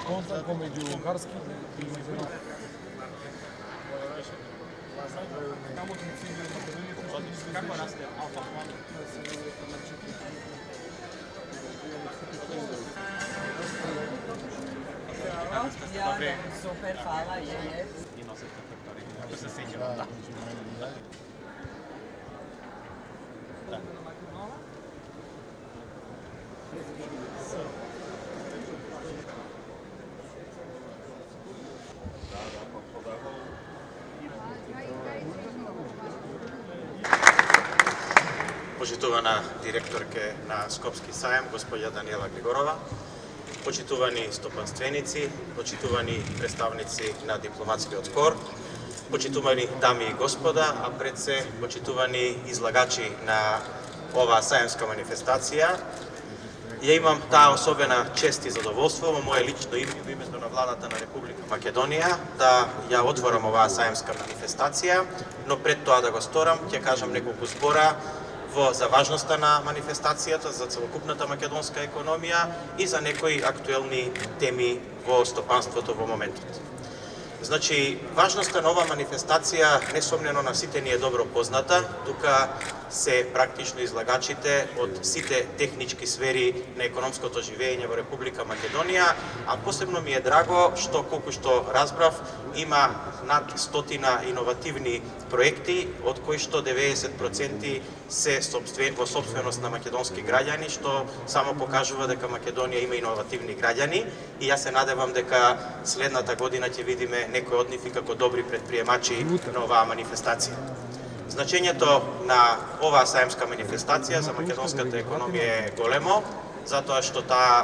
Kontakt pomeđu Ungarskih i među Kako raste Alfa Plan? Ja, super, hvala, je. I nosite faktori, ako se sjećamo. Da. Почитувана директорке на Скопски сајам, господја Даниела Григорова, почитувани стопанственици, почитувани представници на дипломатскиот кор, почитувани дами и господа, а пред се почитувани излагачи на оваа сајамска манифестација. Ја имам таа особена чест и задоволство во мое лично име и во името на владата на Република Македонија да ја отворам оваа сајамска манифестација, но пред тоа да го сторам, ќе кажам неколку збора за важноста на манифестацијата, за целокупната македонска економија и за некои актуелни теми во стопанството во моментот. Значи, важноста на оваа манифестација несомнено на сите ни е добро позната, тука се практично излагачите од сите технички сфери на економското живење во Република Македонија, а посебно ми е драго што, колку што разбрав, има над 100 иновативни проекти, од кои што 90% се во собственост на македонски граѓани, што само покажува дека Македонија има иновативни граѓани и јас се надевам дека следната година ќе видиме некои од нив и како добри предприемачи на оваа манифестација. Значењето на оваа сајамска манифестација за македонската економија е големо, затоа што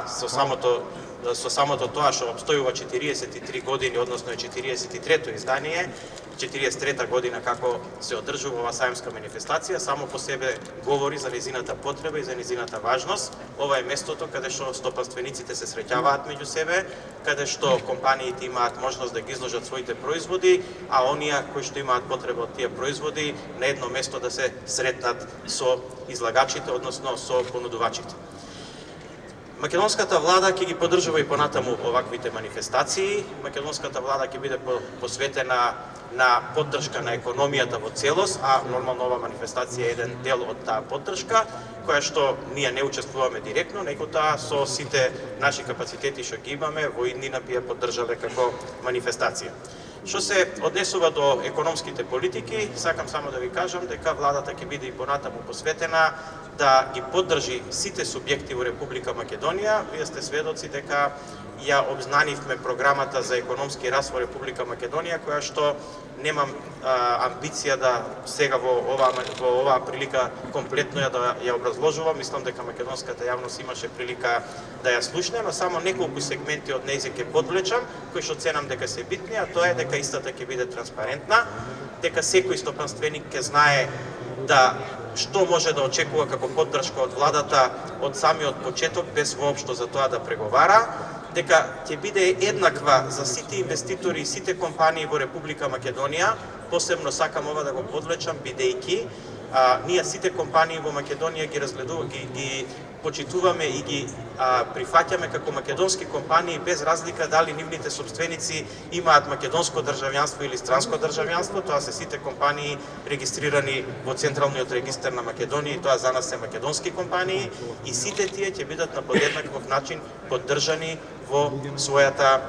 со самото тоа што обстојува 43 години, односно е 43-то издание, 43-та година како се одржува оваа сајамска манифестација, само по себе говори за незината потреба и за незината важност. Ова е местото каде што стопанствениците се среќаваат меѓу себе, каде што компаниите имаат можност да ги изложат своите производи, а оние кои што имаат потреба од тие производи на едно место да се сретнат со излагачите, односно со понудувачите. Македонската влада ќе ги поддржува и понатаму оваквите манифестации. Македонската влада ќе биде посветена на поддршка на економијата во целост, а нормално ова манифестација е еден дел од таа поддршка, која што ние не учествуваме директно, него таа со сите наши капацитети што ги имаме во иднина би ја поддржале како манифестација. Што се однесува до економските политики, сакам само да ви кажам дека владата ќе биде и понатаму посветена да ги поддржи сите субјекти во Република Македонија. Вие сте сведоци дека ја обзнанивме програмата за економски раст во Република Македонија, која што немам амбиција да сега во оваа прилика комплетно да ја образложувам. Мислам дека македонската јавност имаше прилика да ја слушне, но само неколку сегменти од нејзе ќе подвлечам, кои што ценам дека се битни, а тоа е дека истата ќе биде транспарентна, дека секој стопанственик ќе знае да што може да очекува како поддршка од владата од самиот почеток, без воопшто за тоа да преговара, дека ќе биде еднаква за сите инвеститори и сите компании во Република Македонија. Посебно сакам ова да го подвлечам, бидејќи ние сите компании во Македонија ги почитуваме и ги прифаќаме како македонски компании без разлика дали нивните собственици имаат македонско државјанство или странско државјанство. Тоа се сите компании регистрирани во Централниот регистар на Македонија и тоа за нас се македонски компании и сите тие ќе бидат на подеднаков начин поддржани во својата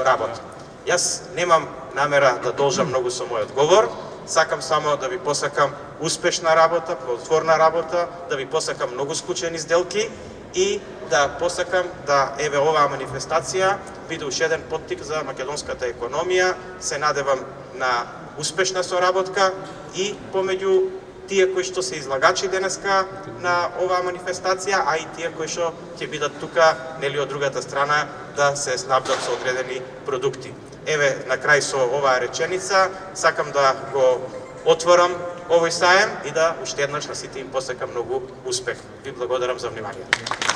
работа. Јас немам намера да должам многу со мојот говор, сакам само да ви посакам успешна работа, плодотворна работа, да ви посакам многу склучени сделки и да посакам да еве оваа манифестација биде уште еден поттик за македонската економија. Се надевам на успешна соработка и помеѓу тие кои што се излагачи денеска на оваа манифестација, а и тие кои што ќе бидат тука, нели од другата страна, да се снабдат со одредени продукти. Еве, на крај со оваа реченица, сакам да го отворам овој саем и да уште еднаш на сите им посакам многу успех. Ви благодарам за вниманието.